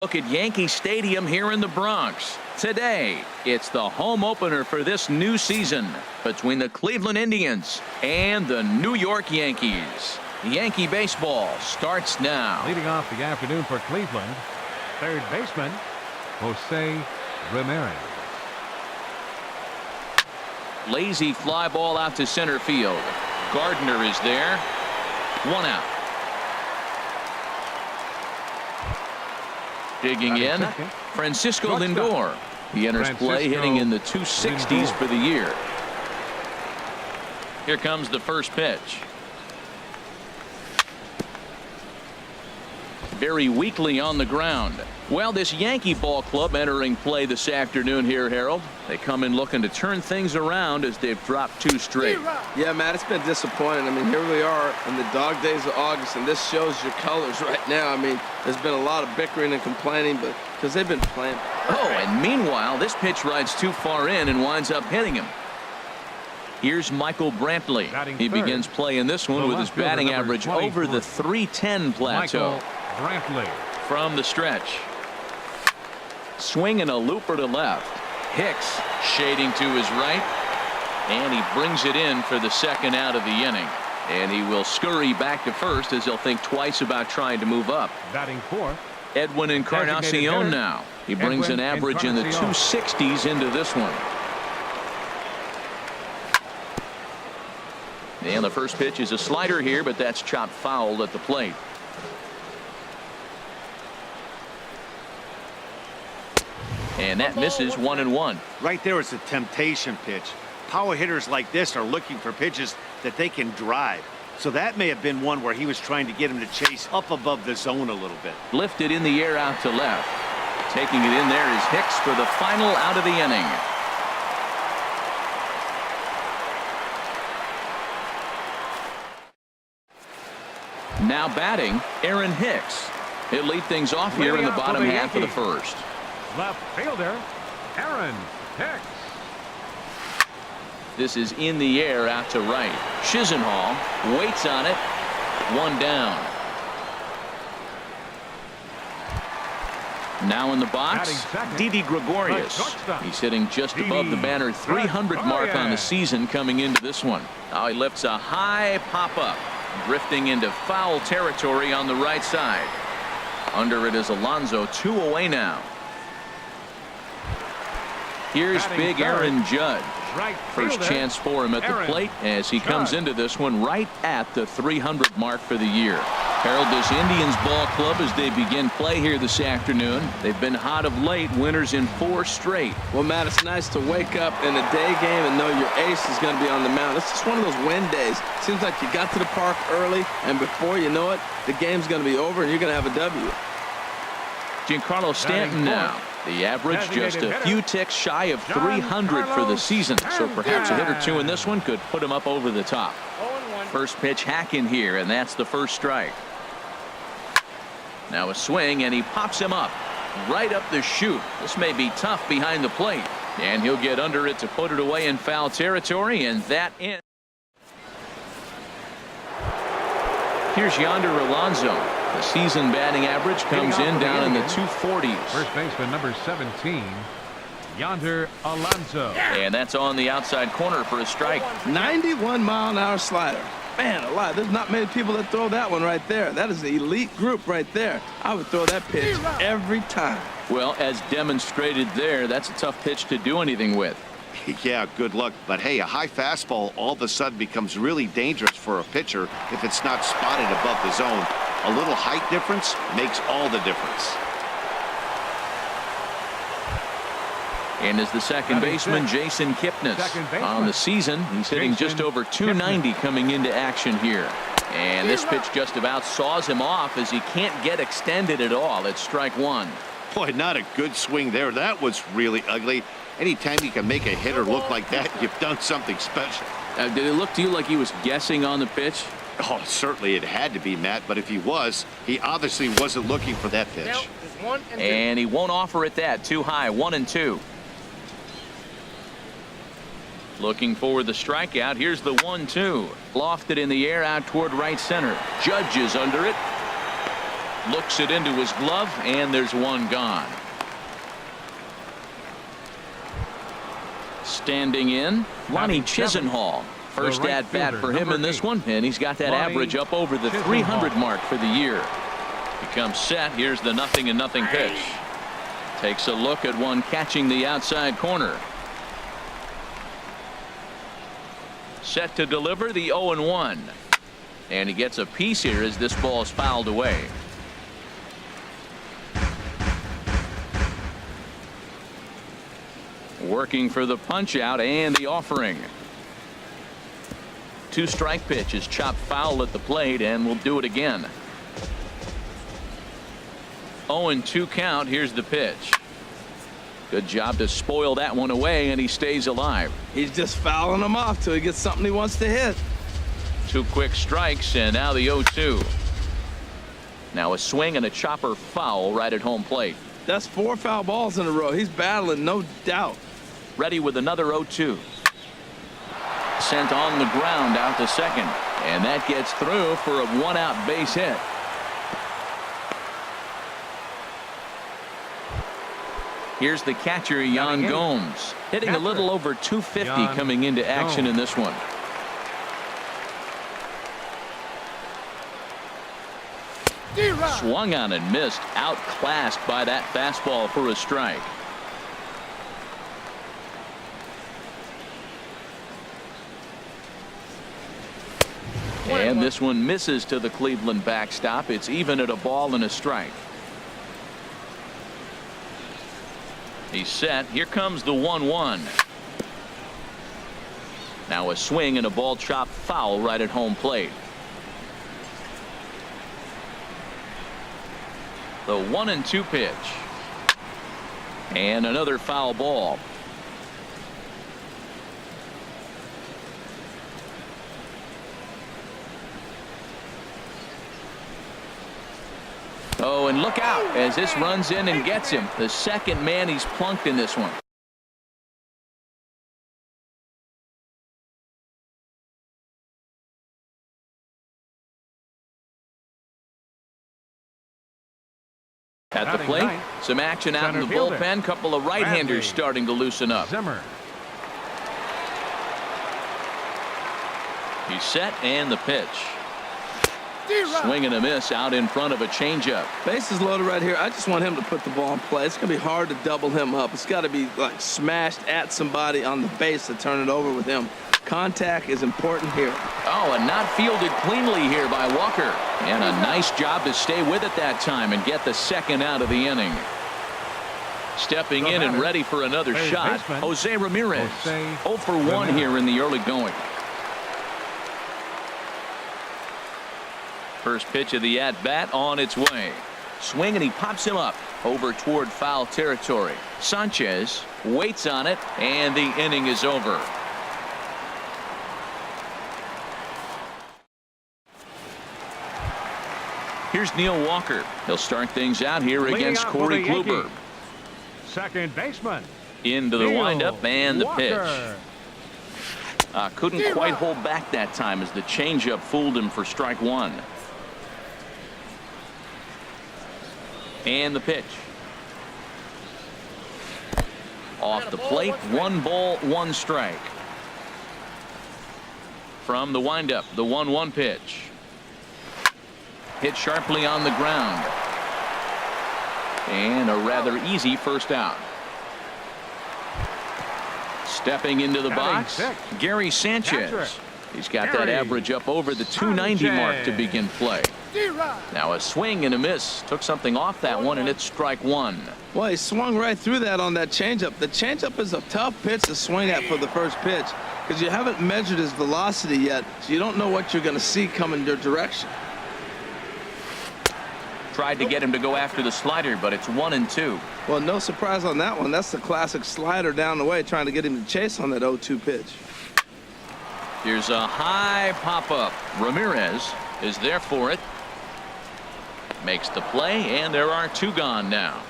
Look at Yankee Stadium here in the Bronx. Today, it's the home opener for this new season between the Cleveland Indians and the New York Yankees. Yankee baseball starts now. Leading off the afternoon for Cleveland, third baseman, Jose Ramirez. Lazy fly ball out to center field. Gardner is there. One out. Digging in, Francisco Lindor. He enters play hitting in the 260s for the year. Here comes the first pitch. Very weakly on the ground. Well, this Yankee ball club entering play this afternoon here, Harold. They come in looking to turn things around as they've dropped 2 straight. Yeah, Matt, it's been disappointing. I mean, here we are in the dog days of August, and this shows your colors right now. I mean, there's been a lot of bickering and complaining, but because they've been playing. Oh, and meanwhile, this pitch rides too far in and winds up hitting him. Here's Michael Brantley. He begins playing this one with his batting average over the 310 plateau. Brantley. From the stretch. Swing and a looper to left. Hicks shading to his right. And he brings it in for the second out of the inning. And he will scurry back to first as he'll think twice about trying to move up. Batting fourth. Edwin Encarnacion now. He brings an average in the 260s into this one. And the first pitch is a slider here, but that's chopped foul at the plate. And that misses 1-1. Right there is a temptation pitch. Power hitters like this are looking for pitches that they can drive. So that may have been one where he was trying to get him to chase up above the zone a little bit. Lifted in the air out to left. Taking it in there is Hicks for the final out of the inning. Now batting, Aaron Hicks. He'll lead things off here in the bottom half of the first. Left fielder, Aaron Hicks. This is in the air out to right. Chisenhall waits on it. One down. Now in the box, Didi Gregorius. He's hitting just above the banner 300 mark on the season coming into this one. Now he lifts a high pop-up, drifting into foul territory on the right side. Under it is Alonso, 2 away now. Here's big Aaron Judge. First chance for him at the plate as he comes into this one right at the 300 mark for the year. Harold, this Indians ball club as they begin play here this afternoon. They've been hot of late, winners in 4 straight. Well, Matt, it's nice to wake up in a day game and know your ace is going to be on the mound. It's just one of those win days. Seems like you got to the park early, and before you know it, the game's going to be over and you're going to have a W. Giancarlo Stanton now. The average just a few ticks shy of 300 for the season, so perhaps a hit or two in this one could put him up over the top. First pitch hack in here, and that's the first strike. Now a swing, and he pops him up right up the chute. This may be tough behind the plate, and he'll get under it to put it away in foul territory, and that ends. Here's Yonder Alonso. The season batting average comes in down in the 240s. First baseman number 17, Yonder Alonso. And that's on the outside corner for a strike. 91-mile-an-hour slider. Man alive, there's not many people that throw that one right there. That is the elite group right there. I would throw that pitch every time. Well, as demonstrated there, that's a tough pitch to do anything with. Yeah, good luck. But hey, a high fastball all of a sudden becomes really dangerous for a pitcher if it's not spotted above the zone. A little height difference makes all the difference. And as the second baseman, Jason Kipnis. On the season, he's hitting just over 290 coming into action here. And this pitch just about saws him off as he can't get extended at all. It's strike 1. Boy, not a good swing there. That was really ugly. Anytime you can make a hitter look like that, you've done something special. Did it look to you like he was guessing on the pitch? Oh, certainly it had to be, Matt, but if he was, he obviously wasn't looking for that pitch. And he won't offer it that. Too high. 1-2. Looking for the strikeout. Here's the 1-2. Lofted in the air out toward right center. Judge is under it. Looks it into his glove, and there's one gone. Standing in, Lonnie Chisenhall. First at bat for him in this one, and he's got that average up over the 300 mark for the year. He comes set. Here's the 0-0 pitch. Takes a look at one catching the outside corner. Set to deliver the 0-1. And he gets a piece here as this ball is fouled away. Working for the punch out and the offering. 2-strike pitch is chopped foul at the plate, and we'll do it again. 0-2 count. Here's the pitch. Good job to spoil that one away, and he stays alive. He's just fouling him off till he gets something he wants to hit. 2 quick strikes, and now the 0-2. Now a swing and a chopper foul right at home plate. That's 4 foul balls in a row. He's battling, no doubt. Ready with another 0-2. Sent on the ground out to second, and that gets through for a 1-out base hit. Here's the catcher, Yan Gomes, hitting a little over 250 coming into action in this one. Swung on and missed, outclassed by that fastball for a strike. And this one misses to the Cleveland backstop. It's even at a ball and a strike. He's set. Here comes the 1-1. Now a swing and a ball chopped foul right at home plate. The 1-2 pitch. And another foul ball. Oh, and look out as this runs in and gets him. The second man he's plunked in this one. At the plate, some action out in the bullpen. Couple of right-handers starting to loosen up. Zimmer. He's set, and the pitch. Swing and a miss out in front of a changeup. Base is loaded right here. I just want him to put the ball in play. It's going to be hard to double him up. It's got to be like smashed at somebody on the base to turn it over with him. Contact is important here. Oh, and not fielded cleanly here by Walker. And a nice job to stay with it that time and get the second out of the inning. Stepping in and ready for another shot, Jose Ramirez. 0 for 1 here in the early going. First pitch of the at-bat on its way. Swing, and he pops him up over toward foul territory. Sanchez waits on it, and the inning is over. Here's Neil Walker. He'll start things out here against Corey Kluber. Second baseman. Into the windup and the Walker. pitch. Couldn't quite hold back that time as the changeup fooled him for strike one. And the pitch. Off the plate, 1 ball, 1 strike. From the windup, the 1-1 pitch. Hit sharply on the ground. And a rather easy first out. Stepping into the box, Gary Sanchez. He's got that average up over the 290 mark to begin play. Now a swing and a miss. Took something off that one, and it's strike one. Well, he swung right through that on that changeup. The changeup is a tough pitch to swing at for the first pitch because you haven't measured his velocity yet, so you don't know what you're going to see coming your direction. Tried to get him to go after the slider, but it's 1-2. Well, no surprise on that one. That's the classic slider down the way, trying to get him to chase on that 0-2 pitch. Here's a high pop-up. Ramirez is there for it. Makes the play, and there are 2 gone now.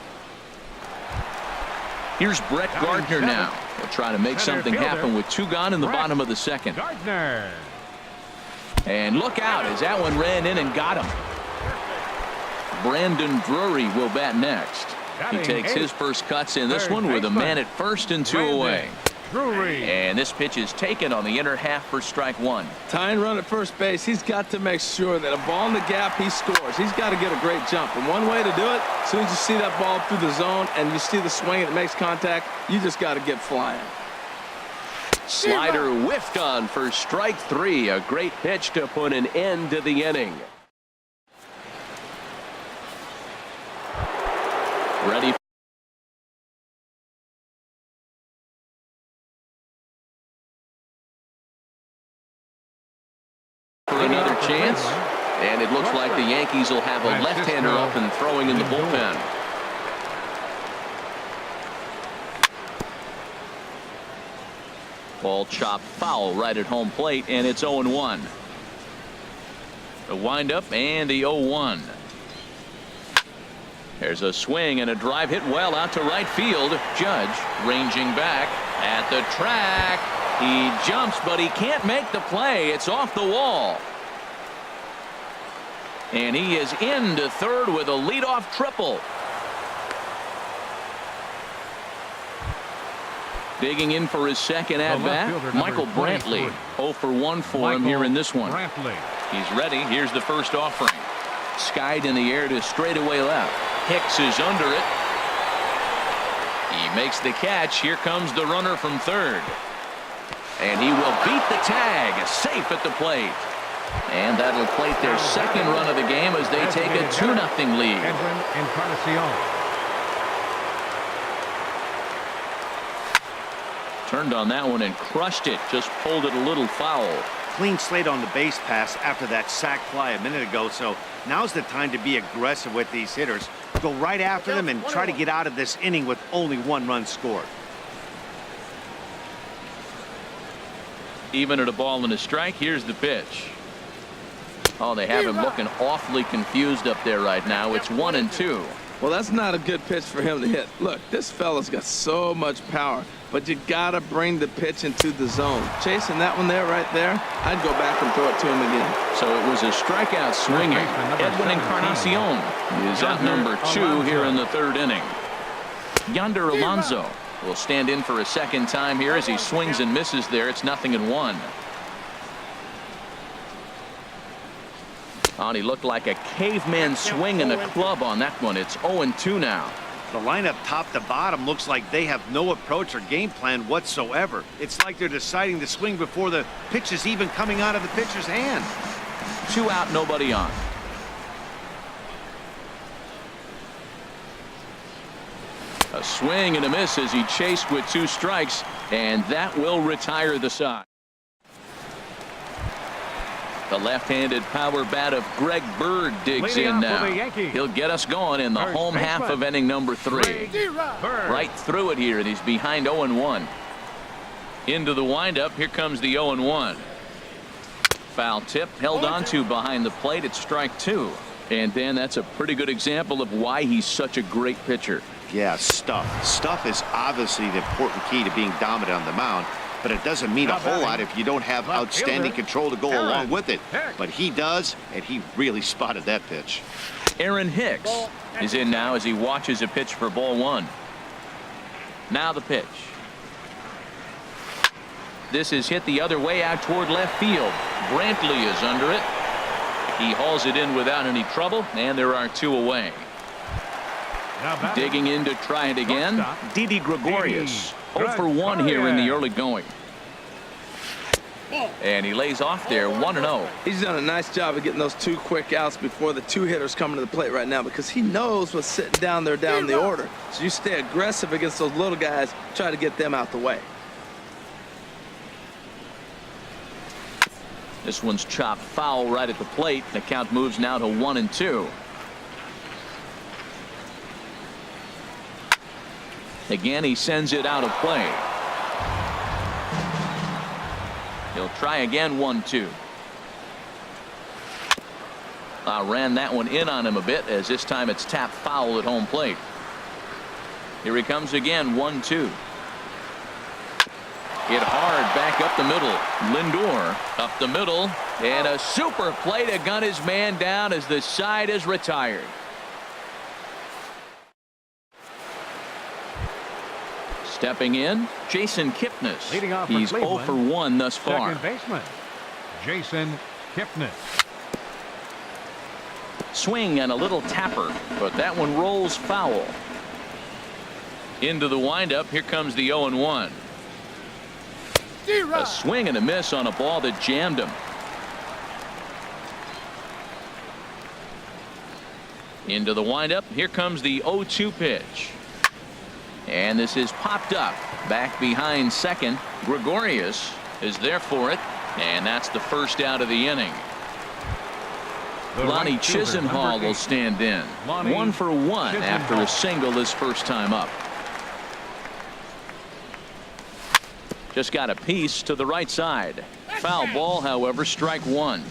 Here's Brett Gardner now. He'll try to make something happen with 2 gone in the bottom of the second. Gardner. And look out as that one ran in and got him. Brandon Drury will bat next. He takes his first cuts in this one with a man at first and 2 away. And this pitch is taken on the inner half for strike one. Tying run at first base, he's got to make sure that a ball in the gap, he scores. He's got to get a great jump. And one way to do it, as soon as you see that ball through the zone and you see the swing and it makes contact, you just got to get flying. Slider whiffed on for strike three. A great pitch to put an end to the inning. Ready for another chance, and it looks like the Yankees will have a left-hander up and throwing in the bullpen. Ball chopped foul right at home plate, and it's 0-1. The windup and the 0-1. There's a swing and a drive hit well out to right field. Judge ranging back at the track. He jumps, but he can't make the play. It's off the wall. And he is into third with a leadoff triple. Digging in for his second at-bat, Michael Brantley. 0 for 1 for him here in this one. He's ready. Here's the first offering. Skied in the air to straightaway left. Hicks is under it. He makes the catch. Here comes the runner from third. And he will beat the tag. Safe at the plate. And that'll plate their second run of the game as they take a 2-0 lead. Turned on that one and crushed it. Just pulled it a little foul. Clean slate on the base pass after that sac fly a minute ago, so now's the time to be aggressive with these hitters. Go right after them and try to get out of this inning with only 1 run scored. Even at a ball and a strike, here's the pitch. Oh, they have him looking awfully confused up there right now. It's 1-2. Well, that's not a good pitch for him to hit. Look, this fella's got so much power, but you got to bring the pitch into the zone. Chasing that one there, right there, I'd go back and throw it to him again. So it was a strikeout swinging. Edwin Encarnacion is at number 2 here in the third inning. Yonder Alonso will stand in for a second time here as he swings and misses there. It's 0-1. Oh, and he looked like a caveman swinging a club on that one. It's 0-2 now. The lineup top to bottom looks like they have no approach or game plan whatsoever. It's like they're deciding to swing before the pitch is even coming out of the pitcher's hand. 2 out, nobody on. A swing and a miss as he chased with 2 strikes, and that will retire the side. The left-handed power bat of Greg Bird digs in now. He'll get us going in the home half of inning number 3. Right through it here, and he's behind 0-1. Into the windup, here comes the 0-1. Foul tip, held onto behind the plate. It's strike 2. And Dan, that's a pretty good example of why he's such a great pitcher. Yeah, stuff. Stuff is obviously the important key to being dominant on the mound. But it doesn't mean a whole lot if you don't have outstanding control to go along with it. But he does, and he really spotted that pitch. Aaron Hicks is in now as he watches a pitch for ball 1. Now the pitch. This is hit the other way out toward left field. Brantley is under it. He hauls it in without any trouble, and there are 2 away. Digging in to try it again, Didi Gregorius. 0 for 1 here in the early going. And he lays off there, 1-0. He's done a nice job of getting those 2 quick outs before the 2 hitters coming to the plate right now, because he knows what's sitting down there down the order. So you stay aggressive against those little guys, try to get them out the way. This one's chopped foul right at the plate. The count moves now to 1-2. Again, he sends it out of play. He'll try again, 1-2. Ran that one in on him a bit, as this time it's tapped foul at home plate. Here he comes again, 1-2. Hit hard back up the middle. Lindor up the middle, and a super play to gun his man down as the side is retired. Stepping in, Jason Kipnis. Leading off for He's 0 Cleveland, for 1 thus far. Second baseman, Jason Kipnis. Swing and a little tapper, but that one rolls foul. Into the windup. Here comes the 0-1. A swing and a miss on a ball that jammed him. Into the windup. Here comes the 0-2 pitch. And this is popped up. Back behind second. Gregorius is there for it. And that's the first out of the inning. Lonnie Chisenhall will stand in. 1 for 1 after a single his first time up. Just got a piece to the right side. Foul ball, however, strike one.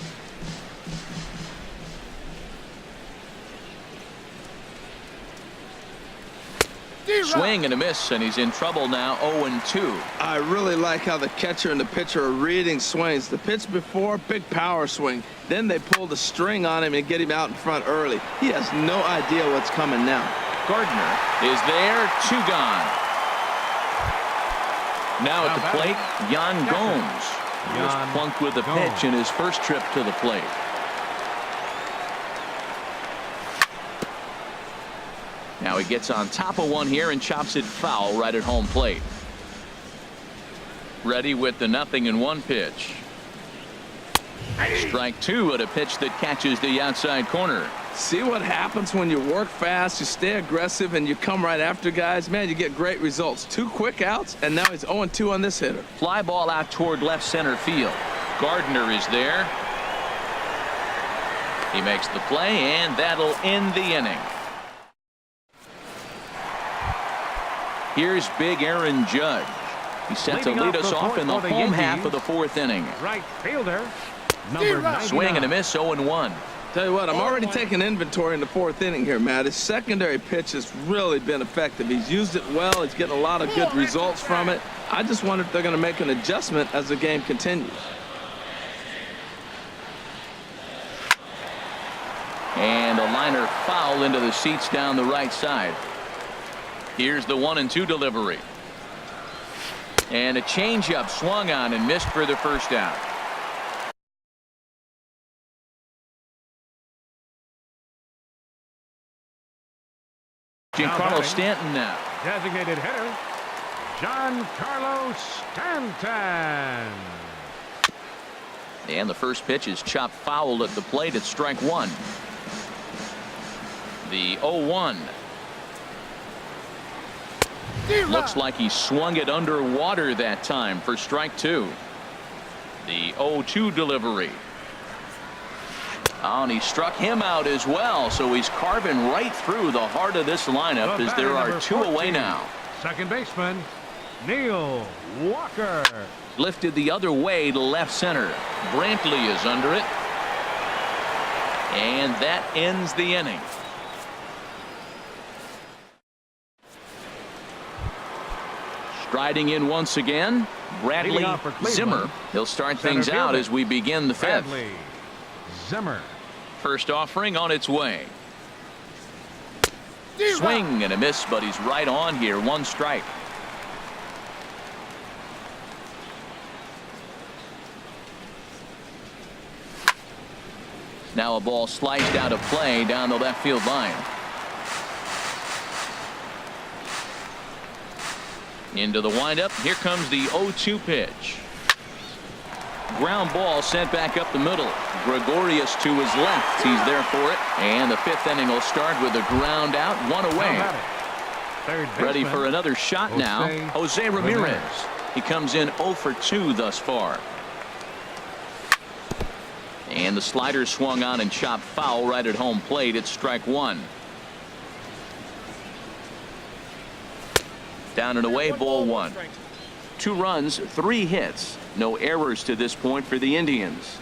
Swing and a miss, and he's in trouble now. 0-2. I really like how the catcher and the pitcher are reading swings. The pitch before, big power swing. Then they pull the string on him and get him out in front early. He has no idea what's coming now. Gardner is there. 2 gone. Now at the plate, Yan Gomes. He was plunked with a pitch in his first trip to the plate. Now he gets on top of one here and chops it foul right at home plate. Ready with the 0-1 pitch. Strike 2 at a pitch that catches the outside corner. See what happens when you work fast, you stay aggressive, and you come right after guys. Man, you get great results. 2 quick outs, and now he's 0-2 on this hitter. Fly ball out toward left center field. Gardner is there. He makes the play, and that'll end the inning. Here's big Aaron Judge. He's set to lead us off in the home half of the 4th inning. Right fielder, number 99. Swing and a miss, 0-1. Tell you what, I'm already taking inventory in the 4th inning here, Matt. His secondary pitch has really been effective. He's used it well. He's getting a lot of good results from it. I just wonder if they're going to make an adjustment as the game continues. And a liner foul into the seats down the right side. Here's the 1-2 delivery. And a changeup swung on and missed for the first out. Giancarlo Stanton now. Designated hitter, Giancarlo Stanton. And the first pitch is chopped foul at the plate at strike 1. The 0-1. Looks like he swung it underwater that time for strike 2. The 0-2 delivery. Oh, and he struck him out as well, so he's carving right through the heart of this lineup as there are 2 away now. Second baseman, Neil Walker. Lifted the other way to left center. Brantley is under it. And that ends the inning. Striding in once again, Bradley Zimmer. He'll start things out as we begin the 5th. Bradley Zimmer. First offering on its way. Swing and a miss, but he's right on here. 1 strike. Now a ball sliced out of play down the left field line. Into the windup. Here comes the 0-2 pitch. Ground ball sent back up the middle. Gregorius to his left. He's there for it. And the 5th inning will start with a ground out, 1 away. Ready for another shot now. Jose Ramirez. He comes in 0 for 2 thus far. And the slider swung on and chopped foul right at home plate. It's strike 1. Down and away, ball 1. 2 runs, 3 hits. No errors to this point for the Indians.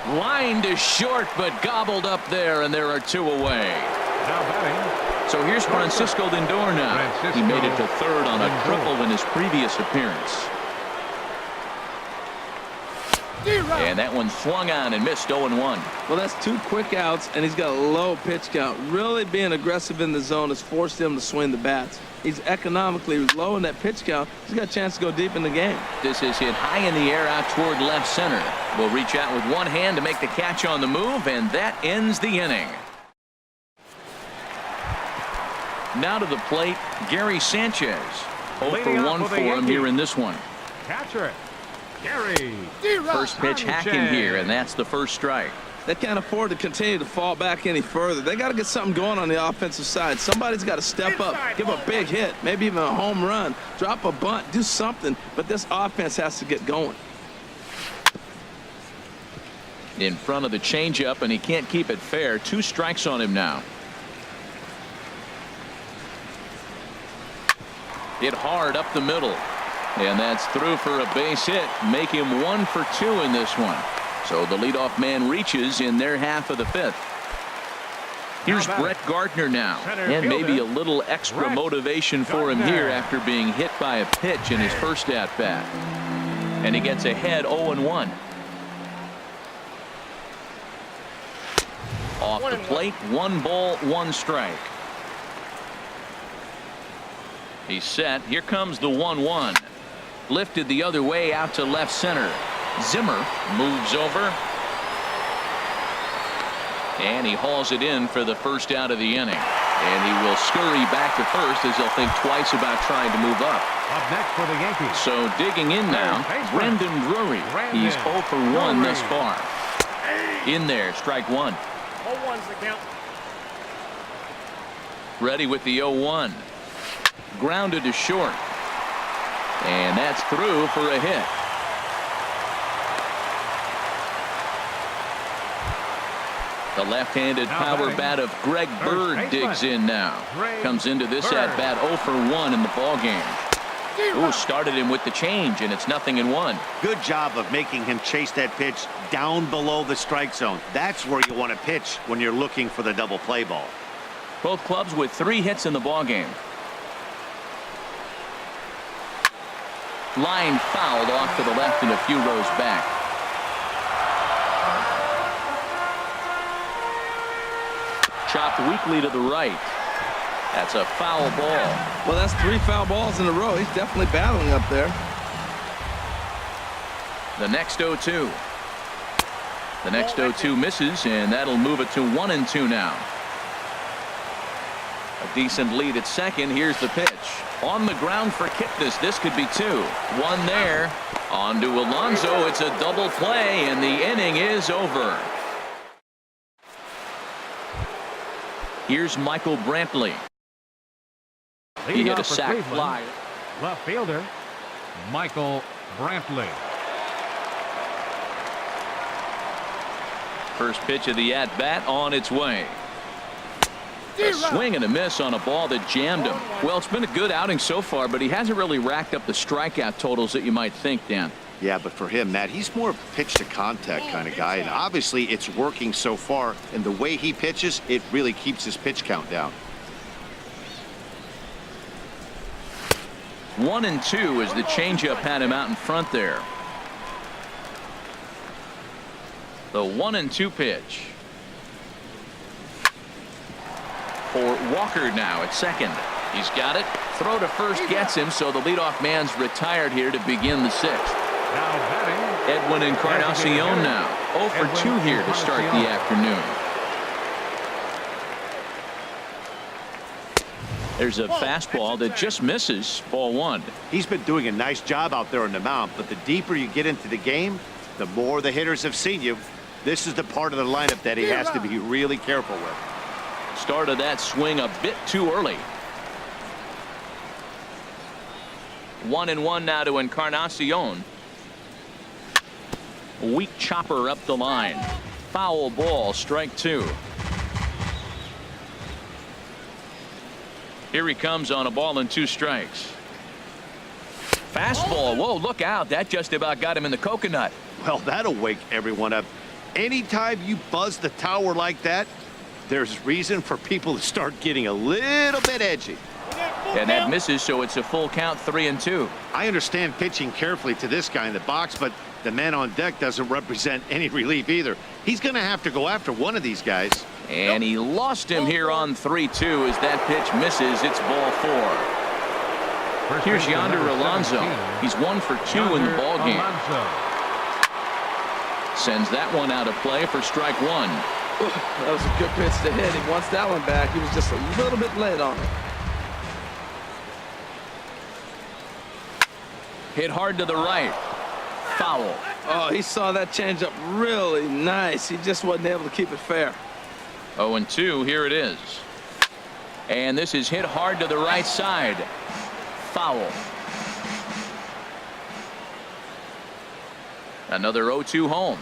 Line to short, but gobbled up there, and there are 2 away. Now batting. So here's Francisco Lindor now. He made it to 3rd on a triple in his previous appearance. And that one swung on and missed 0-1. Well, that's 2 quick outs, and he's got a low pitch count. Really being aggressive in the zone has forced him to swing the bats. He's economically low in that pitch count. He's got a chance to go deep in the game. This is hit high in the air out toward left center. Will reach out with one hand to make the catch on the move, and that ends the inning. Now to the plate, Gary Sanchez. 0 for 1 for him here in this one. Catcher, Gary. First pitch hacking here, and that's the first strike. They can't afford to continue to fall back any further. They got to get something going on the offensive side. Somebody's got to step up, give a big hit, maybe even a home run, drop a bunt, do something. But this offense has to get going. In front of the changeup, and he can't keep it fair. 2 strikes on him now. Hit hard up the middle. And that's through for a base hit. Make him 1 for 2 in this one. So the leadoff man reaches in their half of the 5th. Here's Brett Gardner now. And maybe a little extra motivation for him here after being hit by a pitch in his first at-bat. And he gets ahead 0-1. Off the plate, 1 ball, 1 strike. He's set. Here comes the 1-1. Lifted the other way out to left center. Zimmer moves over. And he hauls it in for the first out of the inning. And he will scurry back to first as he'll think twice about trying to move up. Up next for the Yankees. So digging in now, Brendan Drury. He's 0 for 1 thus far. In there, strike 1. 0-1's the count. Ready with the 0-1. Grounded to short. And that's through for a hit. The left-handed power bat of Greg Bird digs in now. Comes into this at-bat 0 for 1 in the ballgame. Ooh, started him with the change, and it's 0-1. Good job of making him chase that pitch down below the strike zone. That's where you want to pitch when you're looking for the double play ball. Both clubs with 3 hits in the ballgame. Line fouled off to the left and a few rows back. Chopped weakly to the right. That's a foul ball. Well, that's 3 foul balls in a row. He's definitely battling up there. The next 0-2. The next 0-2 misses, and that'll move it to 1-2 now. A decent lead at second. Here's the pitch. On the ground for Kipnis. This could be 2. 1 there. On to Alonso. It's a double play, and the inning is over. Here's Michael Brantley. He hit a sac fly. Left fielder, Michael Brantley. First pitch of the at-bat on its way. A swing and a miss on a ball that jammed him. Well, it's been a good outing so far, but he hasn't really racked up the strikeout totals that you might think, Dan. Yeah, but for him, Matt, he's more pitch to contact kind of guy, and obviously it's working so far, and the way he pitches, it really keeps his pitch count down. 1-2 as the changeup had him out in front there. The 1-2 pitch. For Walker now at second. He's got it. Throw to first gets him, so the leadoff man's retired here to begin the 6th. Now batting, Edwin Encarnacion now 0 for 2 here to start the afternoon. There's a fastball that just misses. Ball 1. He's been doing a nice job out there on the mound, but the deeper you get into the game, the more the hitters have seen you. This is the part of the lineup that he has to be really careful with. Started that swing a bit too early. 1-1 now to Encarnacion. Weak chopper up the line. Foul ball, strike 2. Here he comes on a ball and 2 strikes. Fastball. Whoa, look out. That just about got him in the coconut. Well, that'll wake everyone up. Anytime you buzz the tower like that, there's reason for people to start getting a little bit edgy. And that misses, so it's a full count, 3-2. I understand pitching carefully to this guy in the box, but the man on deck doesn't represent any relief either. He's going to have to go after one of these guys. And he lost him here on 3-2 as that pitch misses. It's ball 4. Here's Yonder Alonso. He's 1 for 2 in the ball game. Sends that one out of play for strike 1. That was a good pitch to hit. He wants that one back. He was just a little bit late on it. Hit hard to the right. Foul. Oh, he saw that changeup really nice. He just wasn't able to keep it fair. 0-2. Here it is. And this is hit hard to the right side. Foul. Another 0-2 home.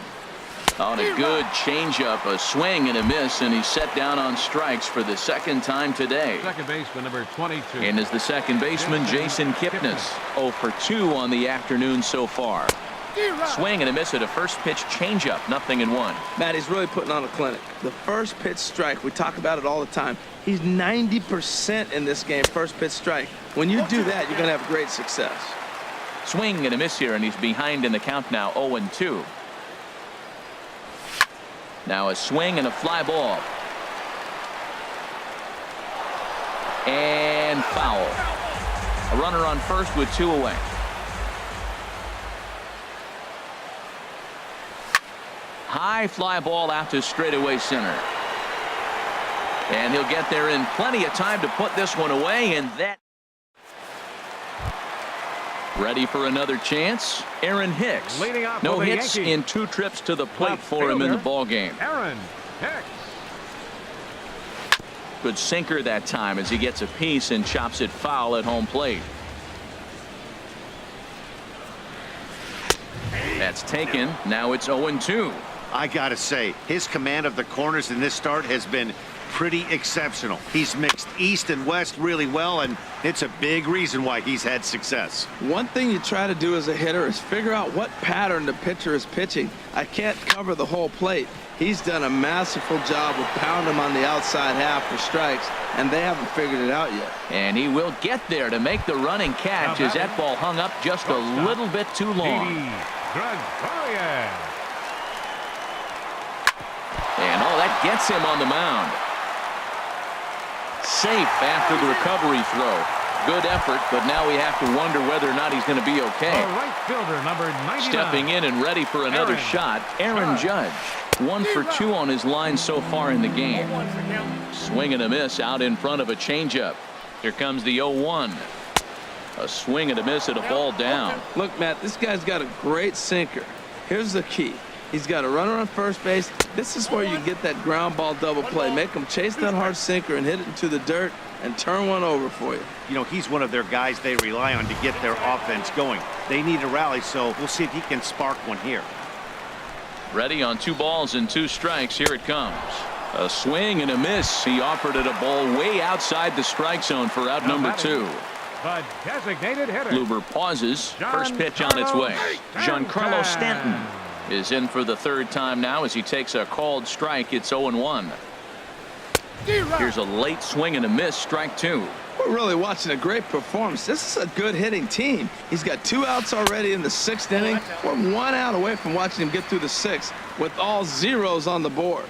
On a good changeup, a swing and a miss, and he's set down on strikes for the second time today. Second baseman number 22. And is the second baseman Jason Kipnis. 0 for 2 on the afternoon so far. Swing and a miss at a first pitch changeup. 0-1. Matt, he's really putting on a clinic. The first pitch strike, we talk about it all the time. He's 90% in this game, first pitch strike. When you do that, you're going to have great success. Swing and a miss here, and he's behind in the count now. 0-2. Now a swing and a fly ball. And foul. A runner on first with 2 away. High fly ball out to straightaway center. And he'll get there in plenty of time to put this one away, and that. Ready for another chance. Aaron Hicks. No hits in 2 trips to the plate for him in the ball game. Aaron Hicks. Good sinker that time as he gets a piece and chops it foul at home plate. That's taken. Now it's 0-2. I gotta say, his command of the corners in this start has been pretty exceptional. He's mixed east and west really well, and it's a big reason why he's had success. One thing you try to do as a hitter is figure out what pattern the pitcher is pitching. I can't cover the whole plate. He's done a masterful job of pounding him on the outside half for strikes, and they haven't figured it out yet. And he will get there to make the running catch as that ball hung up just a little bit too long. And that gets him on the mound. Safe after the recovery throw. Good effort, but now we have to wonder whether or not he's going to be okay. Right fielder number 99. Stepping in and ready for another shot, Aaron Judge. 1 for 2 on his line so far in the game. Swing and a miss out in front of a changeup. Here comes the 0-1. A swing and a miss at a ball down. Look, Matt, this guy's got a great sinker. Here's the key. He's got a runner on first base. This is where you get that ground ball double play. Make him chase that hard sinker and hit it into the dirt and turn one over for you. You know, he's one of their guys they rely on to get their offense going. They need a rally, so we'll see if he can spark one here. Ready on 2 balls and 2 strikes. Here it comes. A swing and a miss. He offered it a ball way outside the strike zone for out number 2. The designated hitter. Kluber pauses. First pitch on its way. Giancarlo Stanton is in for the 3rd time now as he takes a called strike. It's 0-1. Here's a late swing and a miss. Strike 2. We're really watching a great performance. This is a good hitting team. He's got 2 outs already in the 6th inning. We're 1 out away from watching him get through the 6th with all zeros on the board.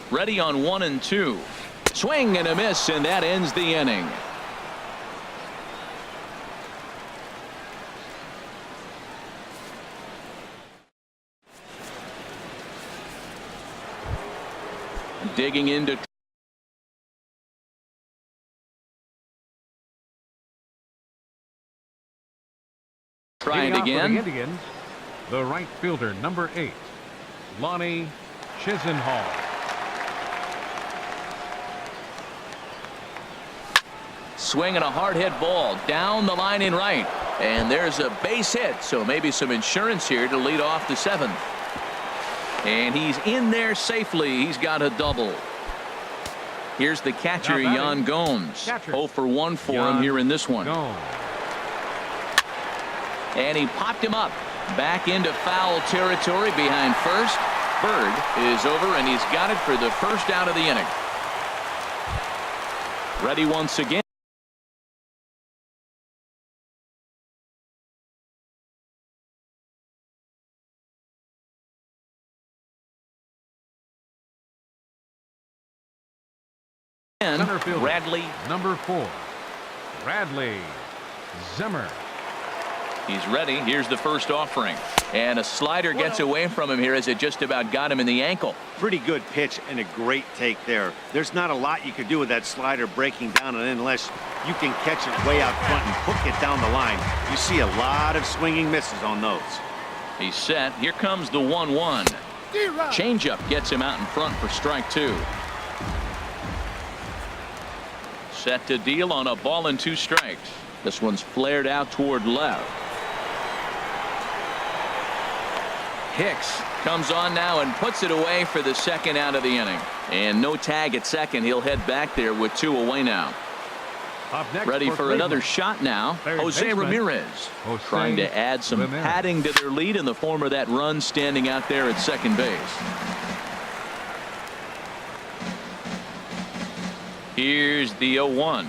Ready on 1 and 2. Swing and a miss, and that ends the inning. Digging into try it again. The Indians, the right fielder number 8, Lonnie Chisenhall. Swinging a hard hit ball down the line in right, and there's a base hit, so maybe some insurance here to lead off the 7th. And he's in there safely. He's got a double. Here's the catcher, Yan Gomes. 0 for 1 for him here in this one. And he popped him up back into foul territory behind first. Bird is over, and he's got it for the 1st out of the inning. Ready once again. fielder, Bradley. number 4, Bradley Zimmer. He's ready. Here's the first offering. And a slider gets away from him here as it just about got him in the ankle. Pretty good pitch and a great take there. There's not a lot you could do with that slider breaking down unless you can catch it way out front and hook it down the line. You see a lot of swinging misses on those. He's set. Here comes the 1-1. Changeup gets him out in front for strike 2. Set to deal on a ball and 2 strikes. This one's flared out toward left. Hicks comes on now and puts it away for the second out of the inning. And no tag at second. He'll head back there with 2 away now. Up next Ready for Cleveland, another shot now. Jose baseman, Ramirez Jose trying to add some Ramirez. padding to their lead in the form of that run standing out there at second base. Here's the 0-1.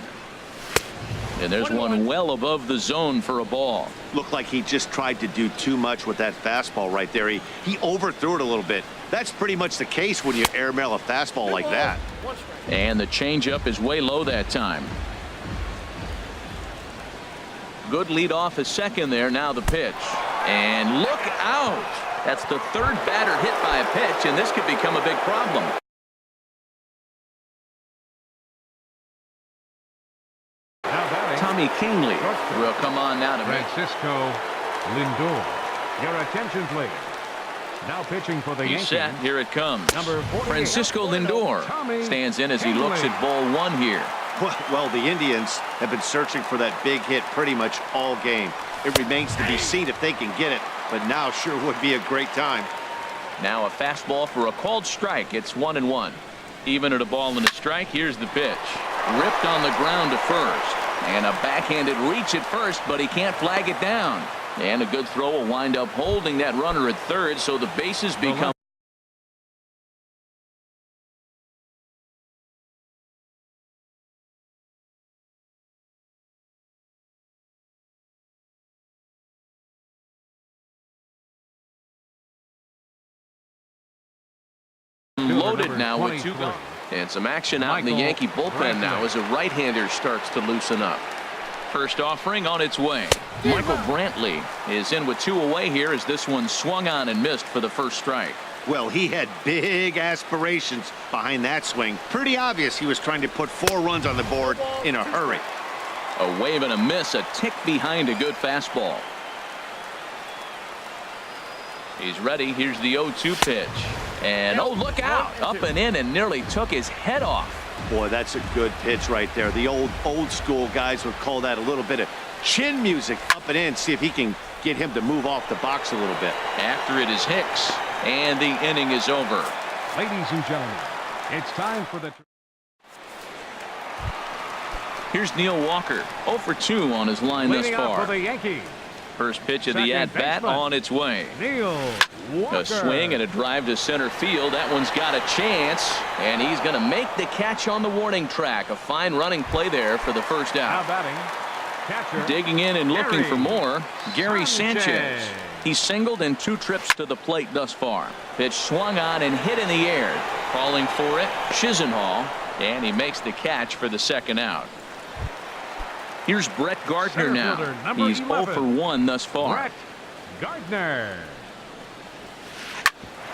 And there's one well above the zone for a ball. Looked like he just tried to do too much with that fastball right there. He overthrew it a little bit. That's pretty much the case when you airmail a fastball like that. And the changeup is way low that time. Good lead off at second there. Now the pitch. And look out. That's the 3rd batter hit by a pitch, and this could become a big problem. Tommy Kingley will come on now to Francisco Lindor. Your attention, please. Now pitching for the He's Yankees. set. Here it comes. Number 48, Francisco Lindor stands in as he looks at ball 1 here. Well, the Indians have been searching for that big hit pretty much all game. It remains to be seen if they can get it, but now sure would be a great time. Now a fastball for a called strike. It's 1-1. Even at a ball and a strike. Here's the pitch. Ripped on the ground to first. And a backhanded reach at first, but he can't flag it down. And a good throw will wind up holding that runner at third, so the bases become. Loaded now with 2 gone. And some action out in the Yankee bullpen now as a right-hander starts to loosen up. First offering on its way. Michael Brantley is in with 2 away here as this one swung on and missed for the first strike. Well, he had big aspirations behind that swing. Pretty obvious he was trying to put 4 runs on the board in a hurry. A wave and a miss, a tick behind a good fastball. He's ready. Here's the 0-2 pitch. And oh, look out. Up and in and nearly took his head off. Boy, that's a good pitch right there. The old school guys would call that a little bit of chin music. Up and in. See if he can get him to move off the box a little bit. After it is Hicks. And the inning is over. Ladies and gentlemen, it's time for the. Here's Neil Walker. 0 for 2 on his line thus far. For the Yankees. First pitch of the at-bat on its way. Neil Walker. A swing and a drive to center field. That one's got a chance. And he's going to make the catch on the warning track. A fine running play there for the first out. Now batting. Catcher, digging in and looking for more. Gary Sanchez. Sanchez. He's singled in 2 trips to the plate thus far. Pitch swung on and hit in the air. Calling for it, Chisenhall. And he makes the catch for the second out. Here's Brett Gardner now. He's 0 for 1 thus far. Brett Gardner.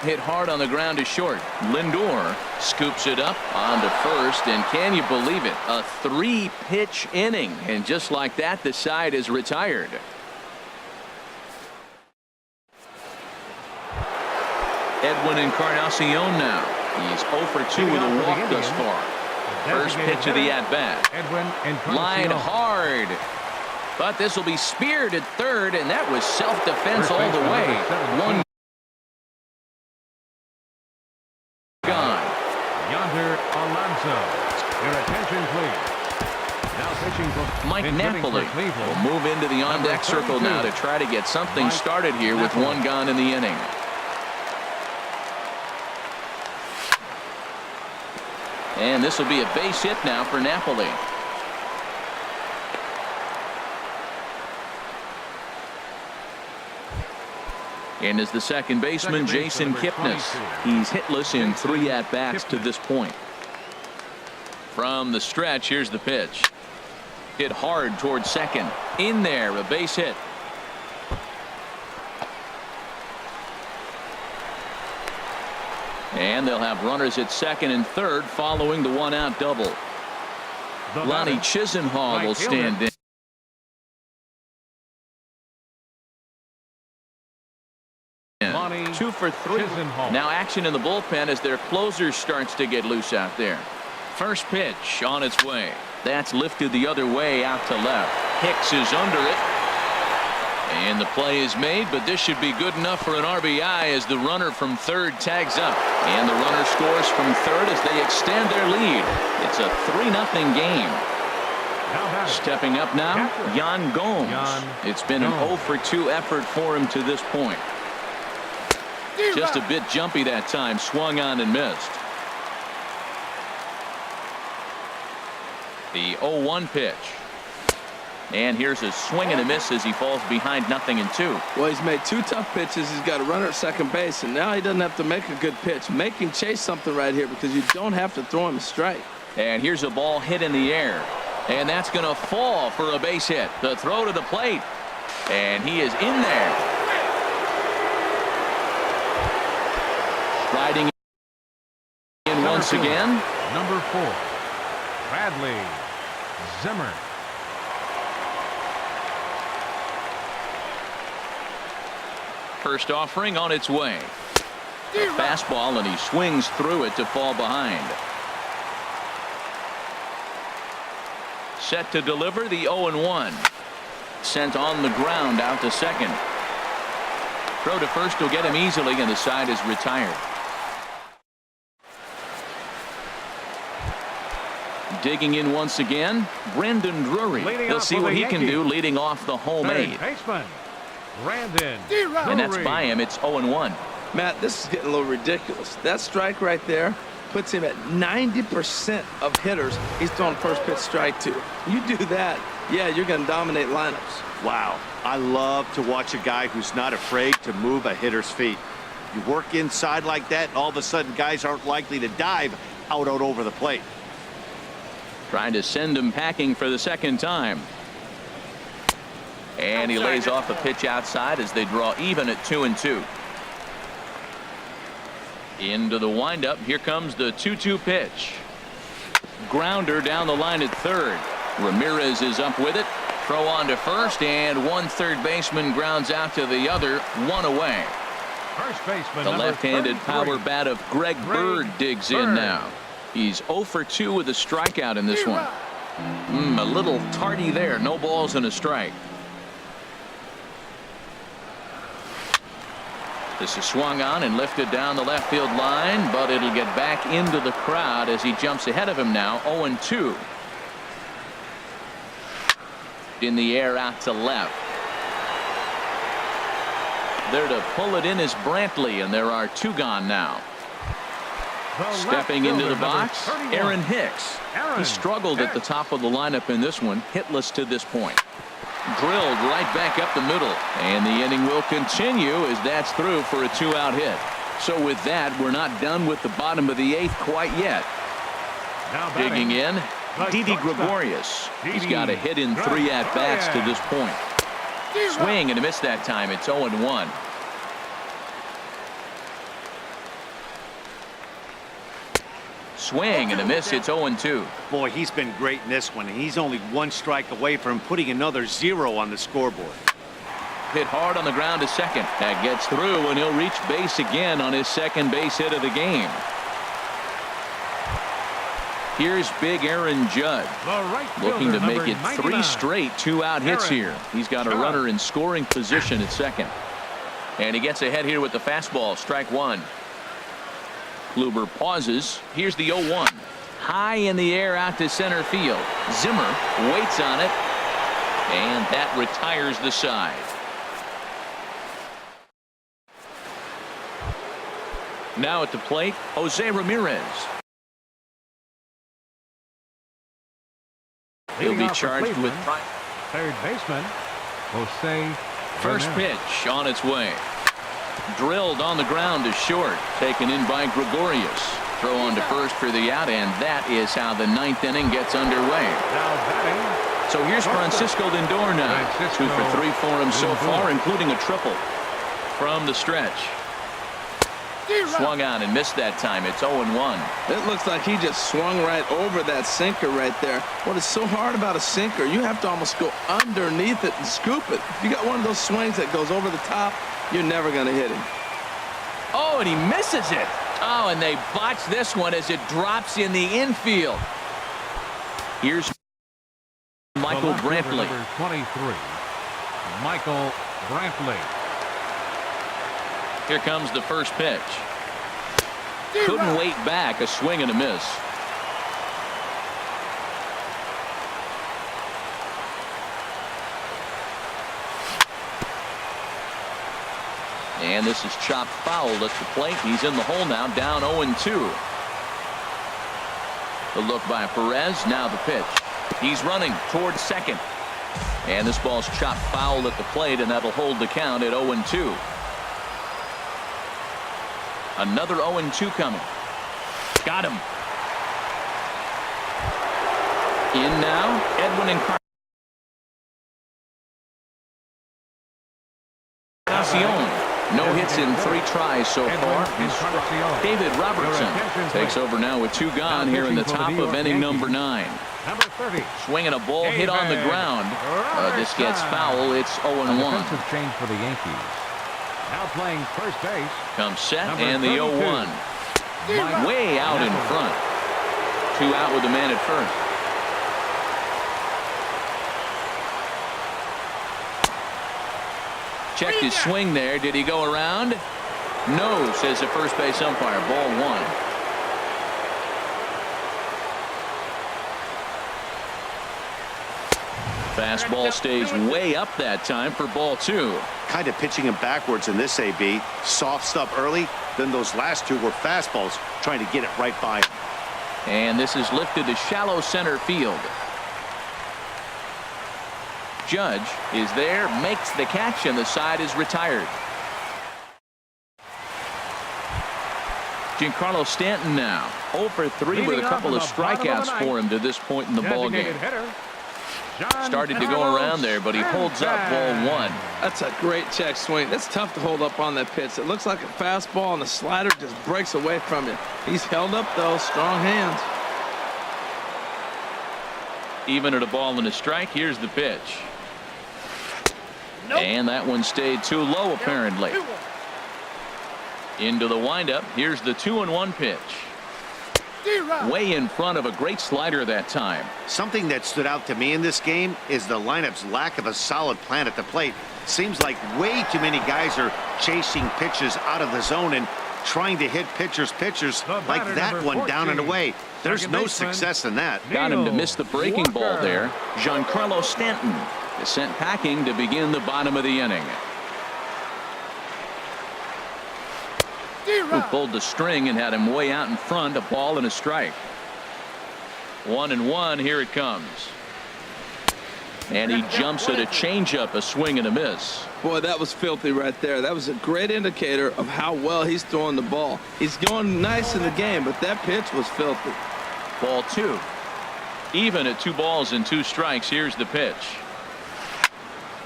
Hit hard on the ground to short. Lindor scoops it up onto first, and can you believe it? A 3-pitch inning, and just like that, the side is retired. Edwin Encarnacion now. He's 0 for 2 with a walk thus far. First pitch of the at-bat. Line hard. But this will be speared at third, and that was self-defense all the way. 1 gone. Yonder Alonso. Your attention, please. Now pitching for Mike Napoli will move into the on-deck circle now to try to get something started here with 1 gone in the inning. And this will be a base hit now for Napoli. And is the second baseman, Jason Kipnis. He's hitless in 3 at-bats to this point. From the stretch, here's the pitch. Hit hard towards second. In there, a base hit. And they'll have runners at second and third following the one-out double. Lonnie Chisenhall will stand in. Lonnie 2 for 3. Chisenhall. Now action in the bullpen as their closer starts to get loose out there. First pitch on its way. That's lifted the other way out to left. Hicks is under it. And the play is made, but this should be good enough for an RBI as the runner from third tags up. And the runner scores from third as they extend their lead. It's a 3-0 game. Stepping up now, Yan Gomes. It's been an 0 for 2 effort for him to this point. Just a bit jumpy that time, swung on and missed. The 0-1 pitch. And here's a swing and a miss as he falls behind 0-2. Well, he's made 2 tough pitches. He's got a runner at second base, and now he doesn't have to make a good pitch. Make him chase something right here because you don't have to throw him a strike. And here's a ball hit in the air. And that's going to fall for a base hit. The throw to the plate. And he is in there. Riding in once again. Number 4, Bradley Zimmer. First offering on its way. A fastball, and he swings through it to fall behind. Set to deliver the 0-1. Sent on the ground out to second. Throw to first will get him easily, and the side is retired. Digging in once again, Brandon Drury. He'll see what he can do leading off the homemade. Baseman, Brandon. And that's by him. It's 0-1. Matt, this is getting a little ridiculous. That strike right there puts him at 90% of hitters he's throwing first pitch strike to. You do that, yeah, you're going to dominate lineups. Wow. I love to watch a guy who's not afraid to move a hitter's feet. You work inside like that, and all of a sudden guys aren't likely to dive out over the plate. Trying to send him packing for the second time. And he lays off a pitch outside as they draw even at 2-2. Into the windup. Here comes the 2-2 pitch. Grounder down the line at third. Ramirez is up with it. Throw on to first, and one third baseman grounds out to the other, 1 away. First baseman, the left-handed power bat of Greg Bird digs in now. He's 0 for 2 with a strikeout in this one. A little tardy there. No balls and a strike. This is swung on and lifted down the left field line, but it'll get back into the crowd as he jumps ahead of him now. 0-2. In the air out to left. There to pull it in is Brantley, and there are 2 gone now. Stepping into the box, Aaron Hicks. He struggled at the top of the lineup in this one, hitless to this point. Drilled right back up the middle, and the inning will continue as that's through for a 2-out hit. So with that, we're not done with the bottom of the 8th quite yet. Digging in, Didi Gregorius. He's got a hit in 3 at-bats to this point. Swing and a miss that time. It's 0-1. Swing and a miss. It's 0-2. Boy, he's been great in this one, and he's only 1 strike away from putting another 0 on the scoreboard. Hit hard on the ground to second. That gets through, and he'll reach base again on his second base hit of the game. Here's big Aaron Judd, looking to make it 3 straight 2-out hits here. He's got a runner in scoring position at second. And he gets ahead here with the fastball. Strike 1. Kluber pauses. Here's the 0-1. High in the air out to center field. Zimmer waits on it, and that retires the side. Now at the plate, Jose Ramirez. He'll be charged with third baseman Jose. First pitch on its way. Drilled on the ground to short. Taken in by Gregorius. Throw on to first for the out, and that is how the ninth inning gets underway. Now batting. So here's Francisco Lindor now. 2 for 3 for him so far, including a triple from the stretch. Swung on and missed that time. It's 0-1. It looks like he just swung right over that sinker right there. What is so hard about a sinker, you have to almost go underneath it and scoop it. If you got one of those swings that goes over the top, you're never going to hit him. Oh, and he misses it. Oh, and they botch this one as it drops in the infield. Here's Michael Brantley. Number 23, Michael Brantley. Here comes the first pitch. Couldn't wait back. A swing and a miss. And this is chopped foul at the plate. He's in the hole now, down 0-2. The look by Perez. Now the pitch. He's running towards second. And this ball's chopped foul at the plate, and that'll hold the count at 0-2. Another 0-2 coming. Got him. In now, Edwin Encarnacion. No hits in 3 tries so far. David Robertson takes over now with 2 gone here in the top of inning number 9. Number 30. Swinging a ball hit on the ground. This gets foul. It's 0-1. Defensive change for the Yankees. Now playing first base. Comes set and the 0-1. Way out in front. 2 out with the man at first. Checked his swing there. Did he go around? No, says the first base umpire. Ball 1. Fastball stays way up that time for ball 2. Kind of pitching him backwards in this AB. Soft stuff early. Then those last 2 were fastballs trying to get it right by him. And this is lifted to shallow center field. Judge is there, makes the catch, and the side is retired. Giancarlo Stanton now 0 for 3 with a couple of strikeouts for him to this point in the ball game. Started to go around there, but he holds up ball 1. That's a great check swing. That's tough to hold up on that pitch. It looks like a fastball, and the slider just breaks away from you. He's held up, though. Strong hands. Even at a ball and a strike, here's the pitch. And that one stayed too low, apparently. Into the windup. Here's the 2-1 pitch. Way in front of a great slider that time. Something that stood out to me in this game is the lineup's lack of a solid plan at the plate. Seems like way too many guys are chasing pitches out of the zone and trying to hit pitchers like that one down and away. There's no success in that. Got him to miss the breaking ball there. Giancarlo Stanton is sent packing to begin the bottom of the inning. Who pulled the string and had him way out in front. A ball and a strike. 1-1. Here it comes. And he jumps at a changeup, a swing and a miss. Boy, that was filthy right there. That was a great indicator of how well he's throwing the ball. He's going nice in the game, but that pitch was filthy. Ball 2. Even at 2 balls and 2 strikes. Here's the pitch.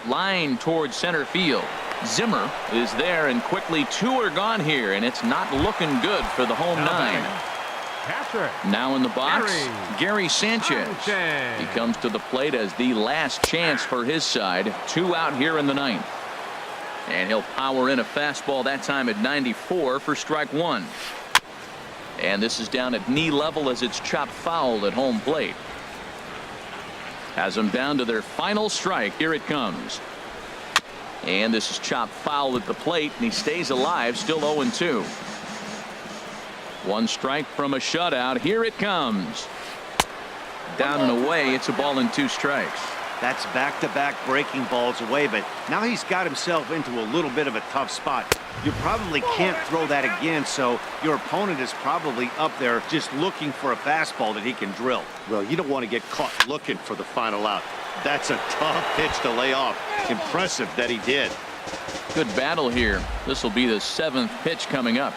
Line towards center field. Zimmer is there, and quickly 2 are gone here, and it's not looking good for the home 9. Now in the box, Gary Sanchez. He comes to the plate as the last chance for his side. 2 out here in the 9th. And he'll power in a fastball that time at 94 for strike 1. And this is down at knee level as it's chopped foul at home plate. Has them down to their final strike. Here it comes. And this is chopped foul at the plate, and he stays alive, still 0-2. 1 strike from a shutout. Here it comes. Down and away. It's a ball and 2 strikes. That's back-to-back breaking balls away, but now he's got himself into a little bit of a tough spot. You probably can't throw that again, so your opponent is probably up there just looking for a fastball that he can drill. Well, you don't want to get caught looking for the final out. That's a tough pitch to lay off. Impressive that he did. Good battle here. This will be the 7th pitch coming up.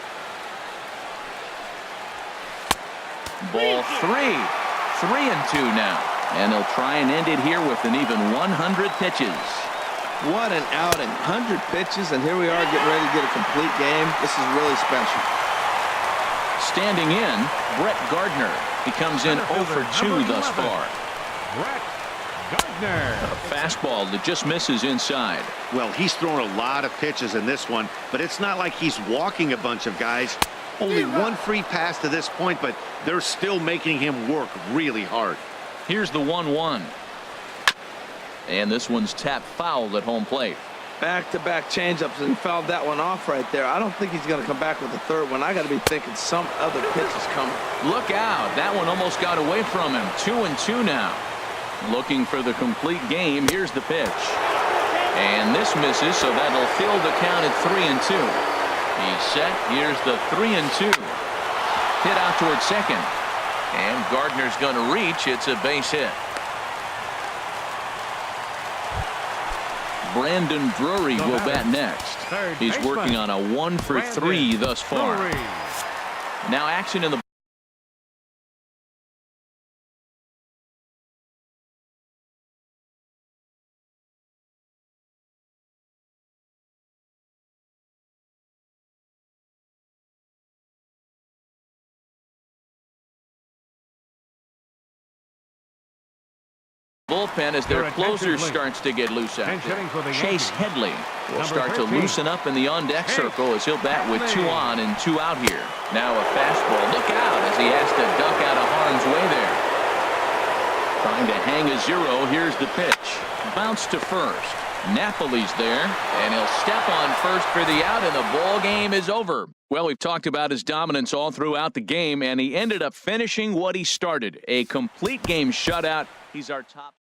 Ball 3. 3-2 now. And they'll try and end it here with an even 100 pitches. What an outing. 100 pitches, and here we are getting ready to get a complete game. This is really special. Standing in, Brett Gardner. He comes in 0 for 2 thus far. Brett Gardner. A fastball that just misses inside. Well, he's thrown a lot of pitches in this one, but it's not like he's walking a bunch of guys. Only one free pass to this point, but they're still making him work really hard. Here's the 1-1. And this one's tapped foul at home plate. Back-to-back changeups, and he fouled that one off right there. I don't think he's going to come back with a third one. I got to be thinking some other pitch is coming. Look out. That one almost got away from him. 2-2 now. Looking for the complete game. Here's the pitch. And this misses, so that'll fill the count at 3-2. He's set. Here's the 3-2. Hit out towards second. And Gardner's going to reach. It's a base hit. Brandon Drury will bat next. He's working on a 1 for 3 thus far. Now action in the bullpen as their closer starts to get loose out there. Chase Headley will start to loosen up in the on-deck circle as he'll bat with 2 on and 2 out here. Now a fastball. Look out as he has to duck out of harm's way there. Trying to hang a 0. Here's the pitch. Bounce to first. Napoli's there, and he'll step on first for the out, and the ball game is over. Well, we've talked about his dominance all throughout the game, and he ended up finishing what he started. A complete game shutout. He's our top.